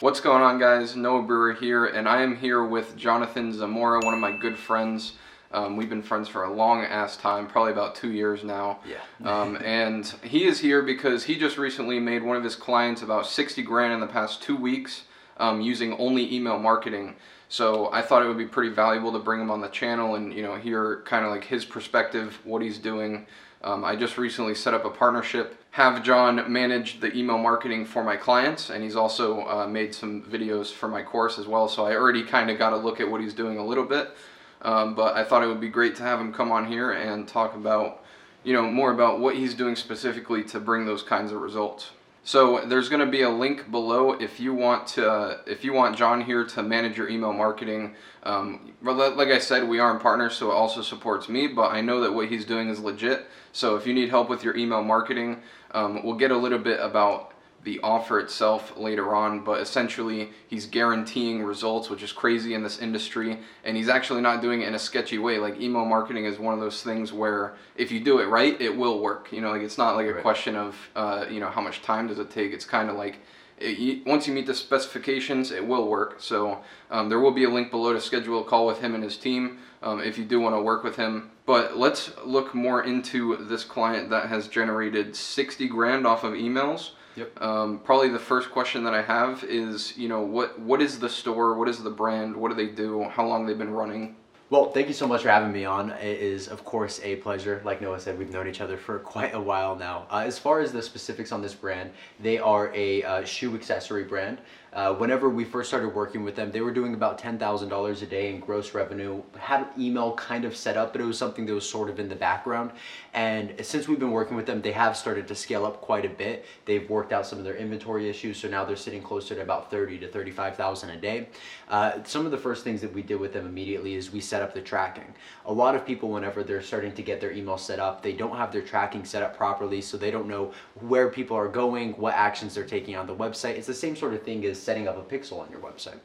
What's going on, guys? Noah Brewer here, and I am here with Jonathan Zamora, one of my good friends. We've been friends for a long ass time, probably about 2 years now. Yeah. And he is here because he just recently made one of his clients about 60 grand in the past 2 weeks using only email marketing. So I thought it would be pretty valuable to bring him on the channel and hear kind of like his perspective, what he's doing. I just recently set up a partnership, have John manage the email marketing for my clients, and he's also made some videos for my course as well, so I already kind of got a look at what he's doing a little bit, but I thought it would be great to have him come on here and talk about, more about what he's doing specifically to bring those kinds of results. So there's going to be a link below if you want John here to manage your email marketing. Like I said, we aren't partners, so it also supports me, but I know that what he's doing is legit. So if you need help with your email marketing, we'll get a little bit about the offer itself later on, but essentially he's guaranteeing results, which is crazy in this industry, and he's actually not doing it in a sketchy way. Like, email marketing is one of those things where if you do it right, it will work. Like, it's not like a question of how much time does it take. It's kind of like once you meet the specifications, it will work. So there will be a link below to schedule a call with him and his team if you do want to work with him. But let's look more into this client that has generated 60 grand off of emails. Yep. Probably the first question that I have is, what is the store? What is the brand? What do they do? How long they've been running? Well, thank you so much for having me on. It is, of course, a pleasure. Like Noah said, we've known each other for quite a while now. As far as the specifics on this brand, they are a shoe accessory brand. Whenever we first started working with them, they were doing about $10,000 a day in gross revenue. Had email kind of set up, but it was something that was sort of in the background. And since we've been working with them, they have started to scale up quite a bit. They've worked out some of their inventory issues, so now they're sitting closer to about 30 to 35,000 a day. Some of the first things that we did with them immediately is we set up the tracking. A lot of people, whenever they're starting to get their email set up, they don't have their tracking set up properly, so they don't know where people are going, what actions they're taking on the website. It's the same sort of thing as setting up a pixel on your website.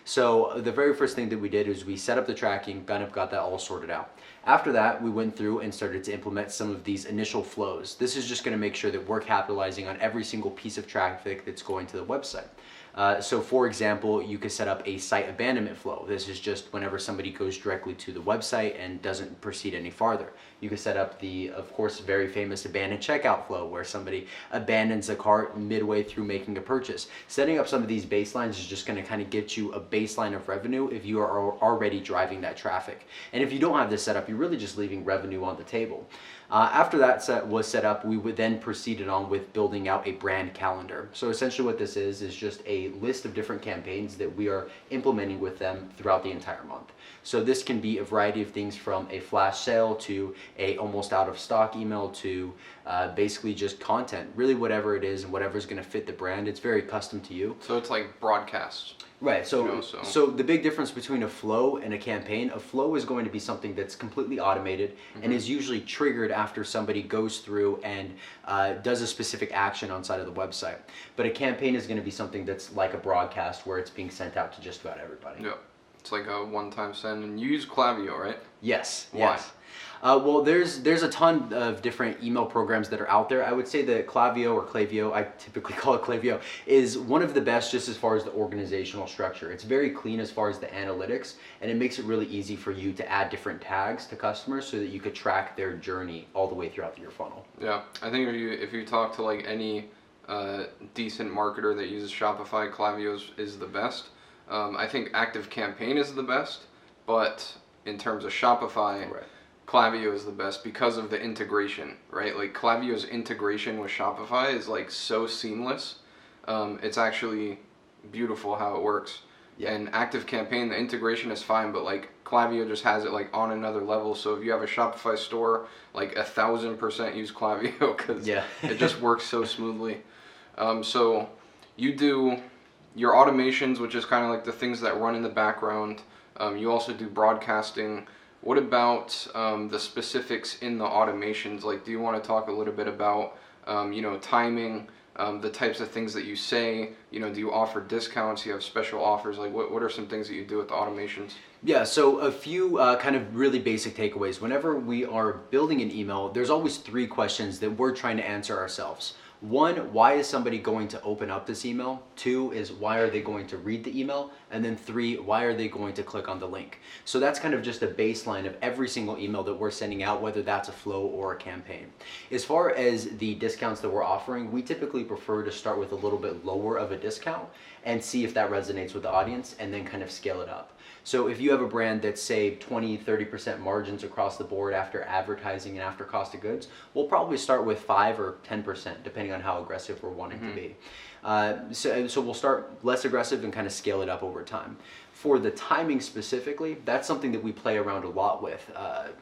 So the very first thing that we did is we set up the tracking, kind of got that all sorted out. After that, we went through and started to implement some of these initial flows. This is just going to make sure that we're capitalizing on every single piece of traffic that's going to the website. So for example, you could set up a site abandonment flow. This is just whenever somebody goes directly to the website and doesn't proceed any farther. You could set up the, of course, very famous abandoned checkout flow where somebody abandons a cart midway through making a purchase. Setting up some of these baselines is just going to kind of get you a baseline of revenue if you are already driving that traffic. And if you don't have this set up, you're really just leaving revenue on the table. After that was set up, we would then proceeded on with building out a brand calendar. So essentially what this is just a list of different campaigns that we are implementing with them throughout the entire month. So this can be a variety of things from a flash sale to a almost out of stock email to basically just content, really whatever it is and whatever's going to fit the brand. It's very custom to you. So it's like broadcasts. Right, so the big difference between a flow and a campaign, a flow is going to be something that's completely automated and is usually triggered after somebody goes through and does a specific action on side of the website. But a campaign is going to be something that's like a broadcast where it's being sent out to just about everybody. Yeah, it's like a one-time send, and you use Klaviyo, right? Yes. Why? Yes. Well, there's a ton of different email programs that are out there. I would say that Klaviyo or Klaviyo, I typically call it Klaviyo, is one of the best just as far as the organizational structure. It's very clean as far as the analytics, and it makes it really easy for you to add different tags to customers so that you could track their journey all the way throughout your funnel. Yeah, I think if you talk to like any decent marketer that uses Shopify, Klaviyo is the best. I think Active Campaign is the best, but in terms of Shopify, Right. Klaviyo is the best because of the integration, right? Like, Klaviyo's integration with Shopify is like so seamless. It's actually beautiful how it works. Yeah. And Active Campaign, the integration is fine, but like Klaviyo just has it like on another level. So if you have a Shopify store, like 1,000% use Klaviyo because it just works so smoothly. So you do your automations, which is kind of like the things that run in the background. You also do broadcasting. What about the specifics in the automations? Like, do you want to talk a little bit about, timing, the types of things that you say? Do you offer discounts? Do you have special offers? Like, what are some things that you do with the automations? Yeah, so a few kind of really basic takeaways. Whenever we are building an email, there's always 3 questions that we're trying to answer ourselves. One, why is somebody going to open up this email? Two is why are they going to read the email? And then three, why are they going to click on the link? So that's kind of just a baseline of every single email that we're sending out, whether that's a flow or a campaign. As far as the discounts that we're offering, we typically prefer to start with a little bit lower of a discount and see if that resonates with the audience, and then kind of scale it up. So if you have a brand that's, say, 20-30% margins across the board after advertising and after cost of goods, we'll probably start with 5 or 10%, depending on how aggressive we're wanting to be. So we'll start less aggressive and kind of scale it up over time. For the timing specifically, that's something that we play around a lot with.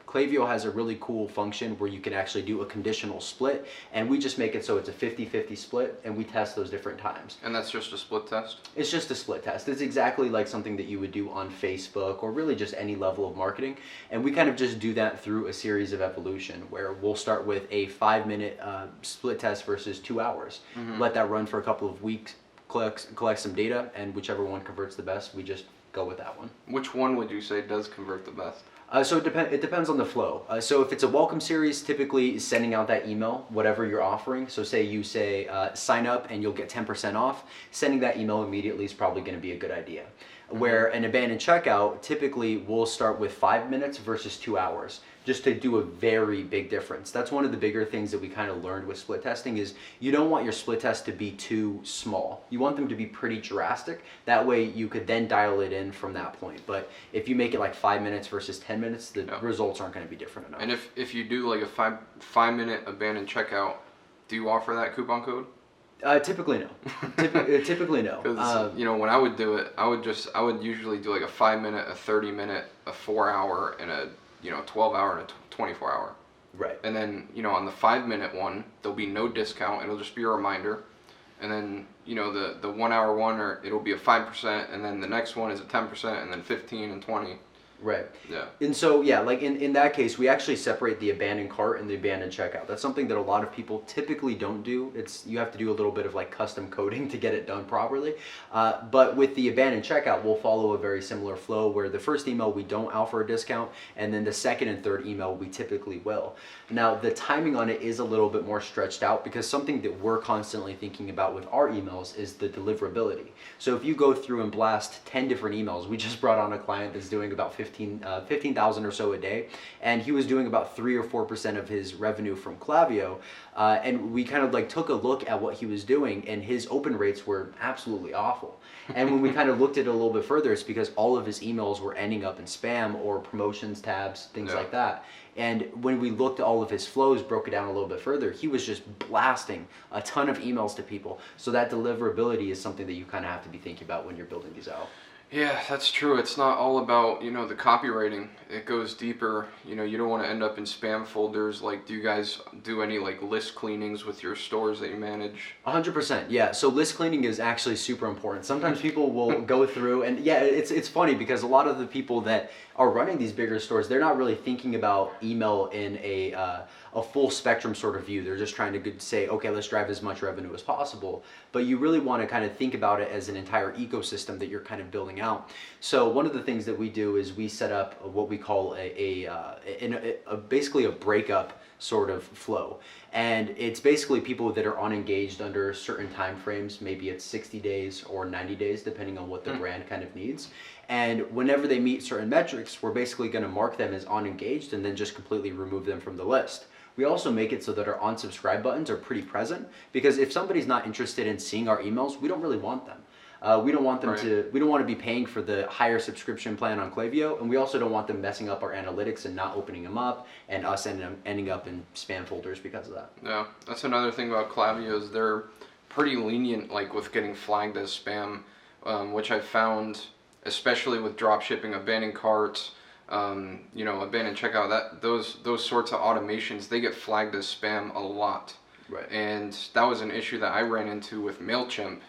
Klaviyo has a really cool function where you can actually do a conditional split, and we just make it so it's a 50-50 split, and we test those different times. And that's just a split test? It's just a split test. It's exactly like something that you would do on Facebook or really just any level of marketing. And we kind of just do that through a series of evolution where we'll start with a 5-minute split test versus 2 hours. Let that run for a couple of weeks, collect some data, and whichever one converts the best, we just go with that one. Which one would you say does convert the best? So it depends on the flow. So if it's a welcome series, typically sending out that email, whatever you're offering. So say you say sign up and you'll get 10% off. Sending that email immediately is probably going to be a good idea. Where an abandoned checkout, typically we'll start with 5 minutes versus 2 hours, just to do a very big difference. That's one of the bigger things that we kind of learned with split testing is you don't want your split tests to be too small. You want them to be pretty drastic. That way you could then dial it in from that point. But if you make it like 5 minutes versus 10 minutes, the results aren't going to be different enough. And if you do like a 5-minute abandoned checkout, do you offer that coupon code? Typically no. Typically no. Because when I would do it, I would usually do like a 5-minute, a 30-minute, a 4-hour, and a 12-hour and a 24-hour. Right. And then on the 5-minute one, there'll be no discount. It'll just be a reminder. And then the 1-hour one, it'll be a 5%, and then the next one is a 10%, and then 15 and 20. Right. Yeah. And so, yeah, like in that case, we actually separate the abandoned cart and the abandoned checkout. That's something that a lot of people typically don't do. You have to do a little bit of like custom coding to get it done properly. But with the abandoned checkout, we'll follow a very similar flow where the first email we don't offer a discount, and then the second and third email we typically will. Now, the timing on it is a little bit more stretched out because something that we're constantly thinking about with our emails is the deliverability. So if you go through and blast 10 different emails, we just brought on a client that's doing about 15,000 or so a day, and he was doing about 3 or 4% of his revenue from Klaviyo, and we kind of like took a look at what he was doing, and his open rates were absolutely awful. And when we kind of looked at it a little bit further, it's because all of his emails were ending up in spam or promotions tabs, things like that. And when we looked at all of his flows, broke it down a little bit further, he was just blasting a ton of emails to people. So that deliverability is something that you kind of have to be thinking about when you're building these out. Yeah, that's true. It's not all about, the copywriting. It goes deeper. You don't want to end up in spam folders. Like, do you guys do any like list cleanings with your stores that you manage? 100%. Yeah. So list cleaning is actually super important. Sometimes people will go through, and yeah, it's funny because a lot of the people that are running these bigger stores, they're not really thinking about email in a full spectrum sort of view. They're just trying to say, okay, let's drive as much revenue as possible. But you really want to kind of think about it as an entire ecosystem that you're kind of building out. So one of the things that we do is we set up what we call basically a breakup sort of flow. And it's basically people that are unengaged under certain time frames. Maybe it's 60 days or 90 days, depending on what the brand kind of needs. And whenever they meet certain metrics, we're basically going to mark them as unengaged and then just completely remove them from the list. We also make it so that our unsubscribe buttons are pretty present, because if somebody's not interested in seeing our emails, we don't really want them. We don't want them we don't want to be paying for the higher subscription plan on Klaviyo, and we also don't want them messing up our analytics and not opening them up, and us ending up in spam folders because of that. Yeah, that's another thing about Klaviyo is they're pretty lenient, like with getting flagged as spam, which I've found, especially with drop shipping, abandoned carts, abandoned checkout. Those sorts of automations, they get flagged as spam a lot. Right. And that was an issue that I ran into with MailChimp.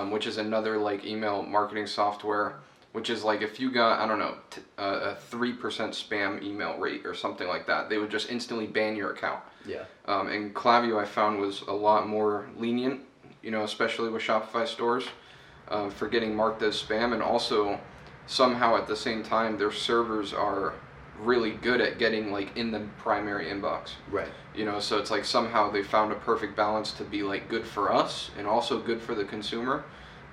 Which is another like email marketing software, which is like if you got, a 3% spam email rate or something like that, they would just instantly ban your account. Yeah. And Klaviyo I found was a lot more lenient, especially with Shopify stores, for getting marked as spam, and also somehow at the same time their servers are really good at getting like in the primary inbox. Right. You know, so it's like somehow they found a perfect balance to be like good for us and also good for the consumer,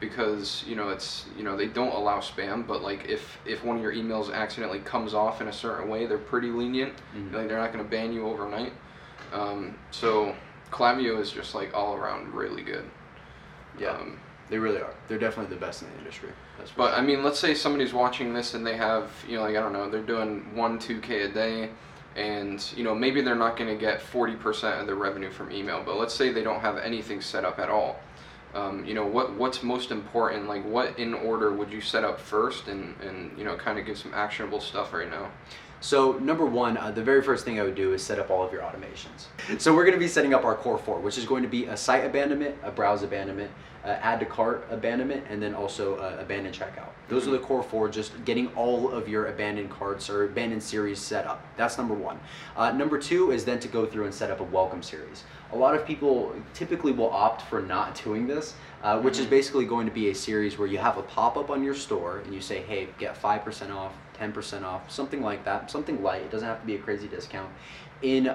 because you know it's, you know, they don't allow spam, but like if one of your emails accidentally comes off in a certain way, they're pretty lenient. Like they're not going to ban you overnight. So Klaviyo is just like all around really good. Yeah. They really are. They're definitely the best in the industry. But sure. I mean, let's say somebody's watching this and they have, you know, like I don't know, they're doing 1-2K a day, and you know maybe they're not going to get 40% of their revenue from email. But let's say they don't have anything set up at all. You know, what's most important? Like, what in order would you set up first, and you know, kind of give some actionable stuff right now? So number one, the very first thing I would do is set up all of your automations. So we're going to be setting up our core 4, which is going to be a site abandonment, a browse abandonment, add to cart abandonment, and then also abandon checkout. Those are the core 4, just getting all of your abandoned carts or abandoned series set up. That's number 1. Number 2 is then to go through and set up a welcome series. A lot of people typically will opt for not doing this, which is basically going to be a series where you have a pop-up on your store and you say, hey, get 5% off, 10% off, something like that, something light. It doesn't have to be a crazy discount in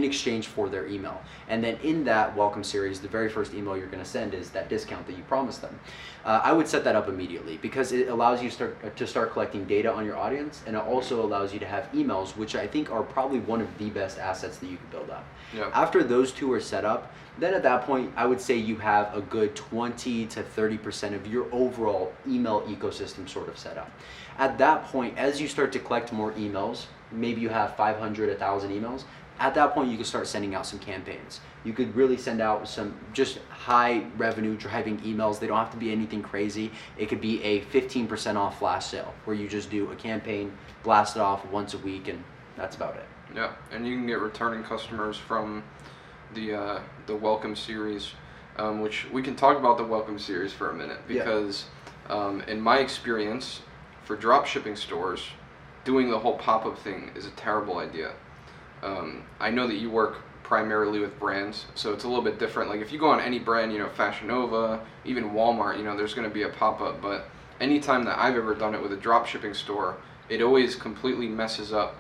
exchange for their email. And then in that welcome series, the very first email you're going to send is that discount that you promised them. I would set that up immediately because it allows you to start collecting data on your audience, and it also allows you to have emails, which I think are probably one of the best assets that you can build up. Yeah. After those 2 are set up, then at that point, I would say you have a good 20 to 30% of your overall email ecosystem sort of set up. At that point, as you start to collect more emails, maybe you have 500, 1,000 emails, at that point you can start sending out some campaigns. You could really send out some just high revenue driving emails. They don't have to be anything crazy. It could be a 15% off flash sale where you just do a campaign, blast it off once a week, and that's about it. Yeah, and you can get returning customers from the welcome series, which we can talk about the welcome series for a minute, because in my experience for drop shipping stores, doing the whole pop-up thing is a terrible idea. I know that you work primarily with brands, so it's a little bit different. Like if you go on any brand, you know, Fashion Nova, even Walmart, you know, there's going to be a pop-up. But anytime that I've ever done it with a drop shipping store, it always completely messes up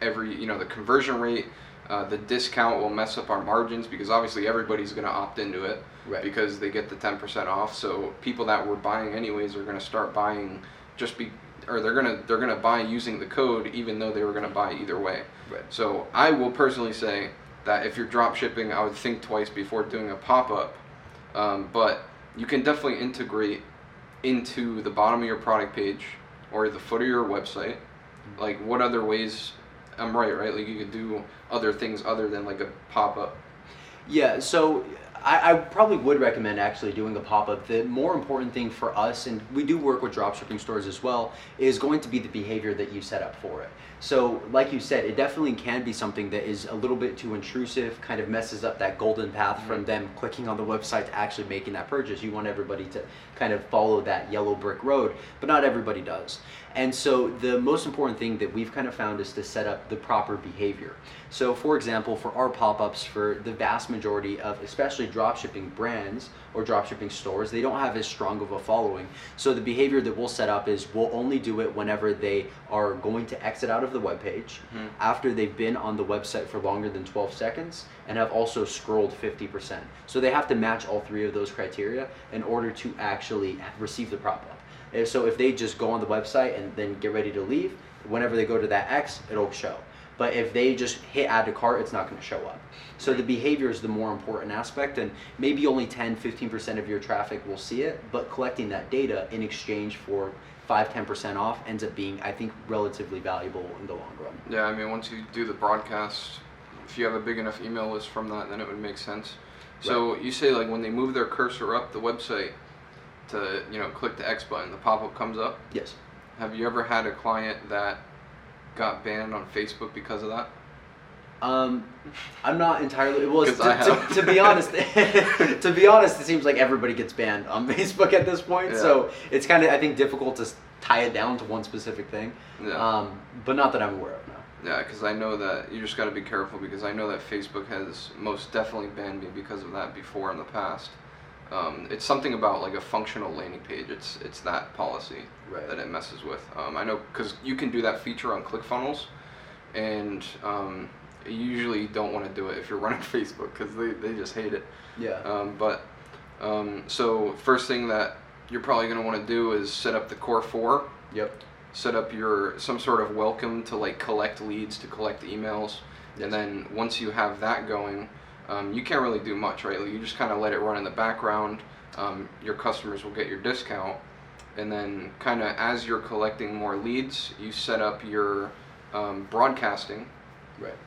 the conversion rate. The discount will mess up our margins because obviously everybody's going to opt into it, right, because they get the 10% off. So people that were buying anyways are going to start buying they're gonna buy using the code even though they were gonna buy either way. Right. So I will personally say that if you're drop shipping, I would think twice before doing a pop-up. But you can definitely integrate into the bottom of your product page or the foot of your website. Like what other ways? I'm right? Like you could do other things other than like a pop-up. Yeah, so I probably would recommend actually doing a pop-up. The more important thing for us, and we do work with dropshipping stores as well, is going to be the behavior that you set up for it. So like you said, it definitely can be something that is a little bit too intrusive, kind of messes up that golden path from them clicking on the website to actually making that purchase. You want everybody to kind of follow that yellow brick road, but not everybody does. And so the most important thing that we've kind of found is to set up the proper behavior. So for example, for our pop-ups, for the vast majority of especially dropshipping brands or dropshipping stores, they don't have as strong of a following. So the behavior that we'll set up is we'll only do it whenever they are going to exit out of the web page, after they've been on the website for longer than 12 seconds, and have also scrolled 50%. So they have to match all 3 of those criteria in order to actually receive the pop-up. So if they just go on the website and then get ready to leave, whenever they go to that X, it'll show. But if they just hit add to cart, it's not going to show up. So the behavior is the more important aspect, and maybe only 10-15% of your traffic will see it, but collecting that data in exchange for 5-10% off ends up being, I think, relatively valuable in the long run. Yeah, I mean, once you do the broadcast, if you have a big enough email list from that, then it would make sense. So you say like when they move their cursor up the website to, you know, click the X button, the pop-up comes up? Yes. Have you ever had a client that got banned on Facebook because of that? I'm not entirely. Well, To be honest, it seems like everybody gets banned on Facebook at this point. Yeah. So it's kind of, I think, difficult to tie it down to one specific thing. Yeah. But not that I'm aware of now. Yeah, because I know that you just got to be careful, because I know that Facebook has most definitely banned me because of that before in the past. It's something about like a functional landing page. It's that policy that it messes with. I know because you can do that feature on ClickFunnels, and you usually don't want to do it if you're running Facebook because they just hate it. Yeah. So first thing that you're probably going to want to do is set up the core 4. Yep. Set up some sort of welcome to like collect leads, to collect emails. Yes. And then once you have that going, you can't really do much, right? Like, you just kind of let it run in the background. Your customers will get your discount. And then kind of as you're collecting more leads, you set up your broadcasting,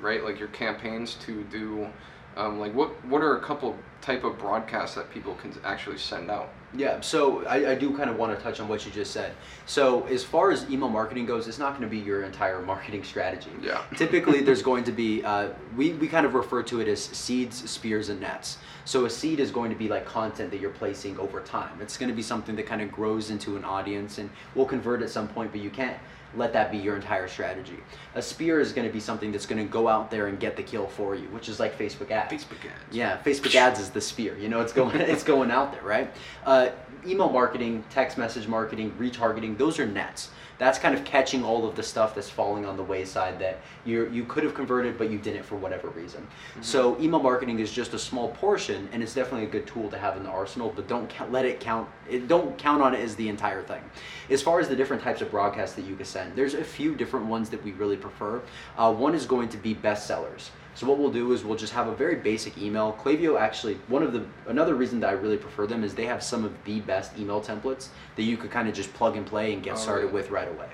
right? Like your campaigns to do, like what are a couple type of broadcasts that people can actually send out? Yeah, so I do kind of want to touch on what you just said. So as far as email marketing goes, it's not going to be your entire marketing strategy. Yeah. Typically, there's going to be, we kind of refer to it as seeds, spears, and nets. So a seed is going to be like content that you're placing over time. It's going to be something that kind of grows into an audience and will convert at some point, but you can't let that be your entire strategy. A spear is going to be something that's going to go out there and get the kill for you, which is like Facebook ads. Facebook ads. Yeah, Facebook ads is the spear. You know, it's going out there, right? Email marketing, text message marketing, retargeting, those are nets. That's kind of catching all of the stuff that's falling on the wayside that you could have converted, but you didn't for whatever reason. Mm-hmm. So email marketing is just a small portion, and it's definitely a good tool to have in the arsenal, but don't count on it as the entire thing. As far as the different types of broadcasts that you can send, there's a few different ones that we really prefer. One is going to be bestsellers. So what we'll do is we'll just have a very basic email. Klaviyo actually, another reason that I really prefer them is they have some of the best email templates that you could kind of just plug and play and get started with right away.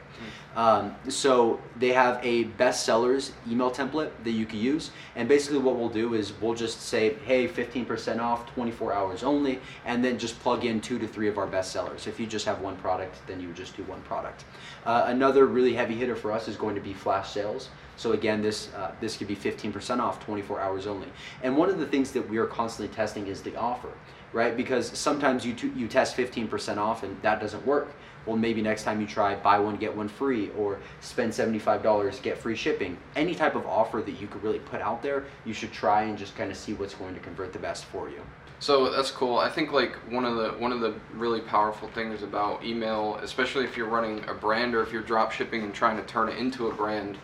So they have a bestsellers email template that you can use, and basically what we'll do is we'll just say, hey, 15% off, 24 hours only, and then just plug in 2 to 3 of our bestsellers. If you just have one product, then you would just do one product. Another really heavy hitter for us is going to be flash sales. So again, this could be 15% off, 24 hours only. And one of the things that we are constantly testing is the offer, right? Because sometimes you test 15% off and that doesn't work. Well, maybe next time you try buy one, get one free, or spend $75, get free shipping. Any type of offer that you could really put out there, you should try and just kind of see what's going to convert the best for you. So that's cool. I think like one of the really powerful things about email, especially if you're running a brand or if you're drop shipping and trying to turn it into a brand,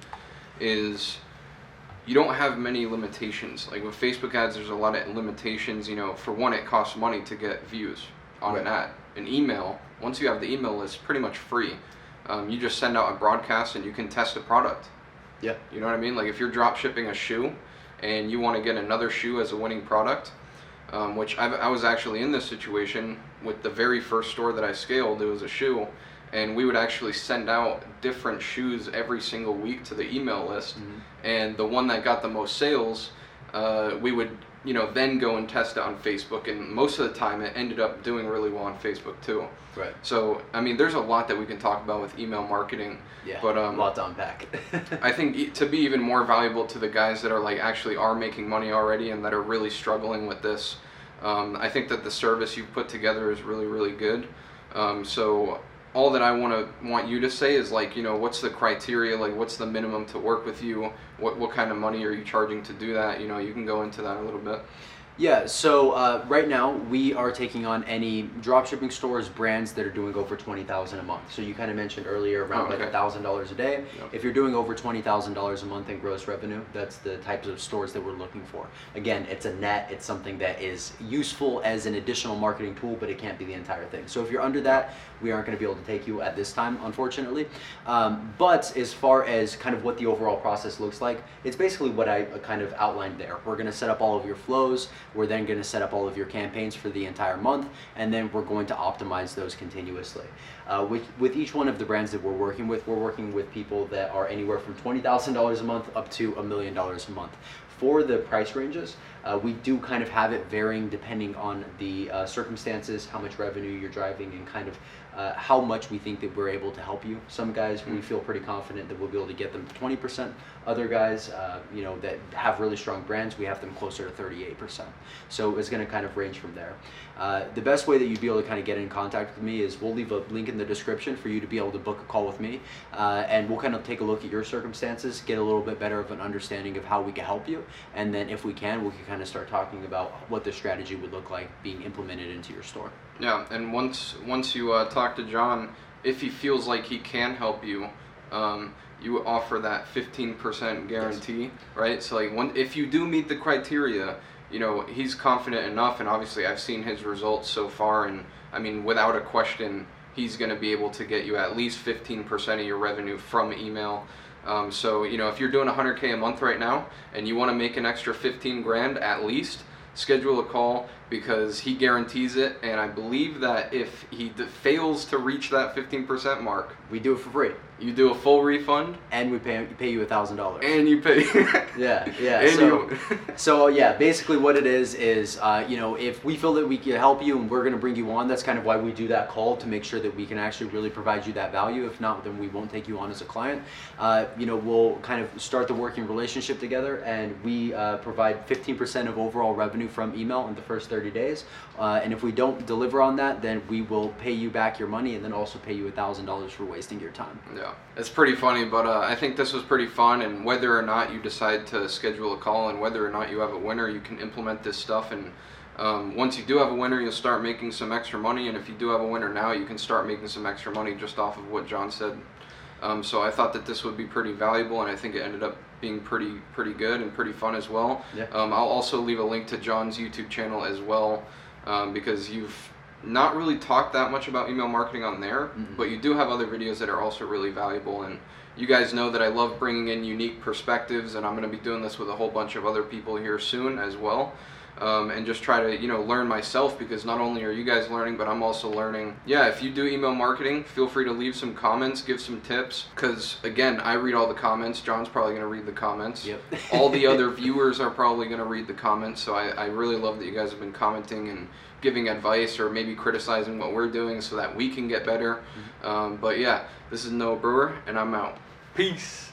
is you don't have many limitations. Like with Facebook ads, there's a lot of limitations. You know, for one, it costs money to get views on an ad. An email, once you have the email list, pretty much free. You just send out a broadcast and you can test a product. Yeah. You know what I mean? Like if you're drop shipping a shoe and you want to get another shoe as a winning product, which I was actually in this situation with the very first store that I scaled. It was a shoe, and we would actually send out different shoes every single week to the email list. Mm-hmm. And the one that got the most sales, we would then go and test it on Facebook, and most of the time it ended up doing really well on Facebook too. Right. So I mean, there's a lot that we can talk about with email marketing. Yeah. But a lot to unpack. I think to be even more valuable to the guys that are like actually are making money already and that are really struggling with this, I think that the service you've put together is really, really good. So all that I want you to say is like, what's the criteria? Like, what's the minimum to work with you? What kind of money are you charging to do that? You can go into that a little bit. Yeah, so right now we are taking on any dropshipping stores, brands that are doing over $20,000 a month. So you kind of mentioned earlier around like $1,000 a day. Yep. If you're doing over $20,000 a month in gross revenue, that's the types of stores that we're looking for. Again, it's a net. It's something that is useful as an additional marketing tool, but it can't be the entire thing. So if you're under that, we aren't going to be able to take you at this time, unfortunately. But as far as kind of what the overall process looks like, it's basically what I kind of outlined there. We're going to set up all of your flows. We're then going to set up all of your campaigns for the entire month, and then we're going to optimize those continuously. With each one of the brands that we're working with people that are anywhere from $20,000 a month up to $1 million a month. For the price ranges, we do kind of have it varying depending on the circumstances, how much revenue you're driving, and kind of how much we think that we're able to help you. Some guys, we feel pretty confident that we'll be able to get them to 20%. Other guys, that have really strong brands, we have them closer to 38%. So it's going to kind of range from there. The best way that you'd be able to kind of get in contact with me is we'll leave a link in the description for you to be able to book a call with me, and we'll kind of take a look at your circumstances, get a little bit better of an understanding of how we can help you, and then if we can kind of start talking about what the strategy would look like being implemented into your store. Yeah, and once you talk to John, if he feels like he can help you, you offer that 15% guarantee, yes. Right? So like if you do meet the criteria, you know, he's confident enough, and obviously I've seen his results so far, and I mean, without a question, he's going to be able to get you at least 15% of your revenue from email. So, you know, if you're doing 100K a month right now and you want to make an extra 15 grand at least, schedule a call, because he guarantees it, and I believe that if he fails to reach that 15% mark, we do it for free. You do a full refund, and we pay you $1,000. And you pay. Yeah. So yeah, basically what it is you know, if we feel that we can help you and we're going to bring you on, that's kind of why we do that call, to make sure that we can actually really provide you that value. If not, then we won't take you on as a client. You know, we'll kind of start the working relationship together, and we provide 15% of overall revenue from email in the first 30 days. And if we don't deliver on that, then we will pay you back your money, and then also pay you $1,000 for wasting your time. Yeah. It's pretty funny, but I think this was pretty fun, and whether or not you decide to schedule a call and whether or not you have a winner, you can implement this stuff, and once you do have a winner, you'll start making some extra money, and if you do have a winner now, you can start making some extra money just off of what John said. So I thought that this would be pretty valuable, and I think it ended up being pretty good and pretty fun as well. Yeah. I'll also leave a link to John's YouTube channel as well, because you've not really talked that much about email marketing on there, but you do have other videos that are also really valuable, and you guys know that I love bringing in unique perspectives, and I'm going to be doing this with a whole bunch of other people here soon as well, and just try to, you know, learn myself, because not only are you guys learning, but I'm also learning. Yeah, if you do email marketing, feel free to leave some comments, give some tips, because again, I read all the comments. John's probably going to read the comments. Yep. All the other viewers are probably going to read the comments, so I really love that you guys have been commenting and giving advice, or maybe criticizing what we're doing so that we can get better. But yeah, this is Noah Brewer, and I'm out. Peace.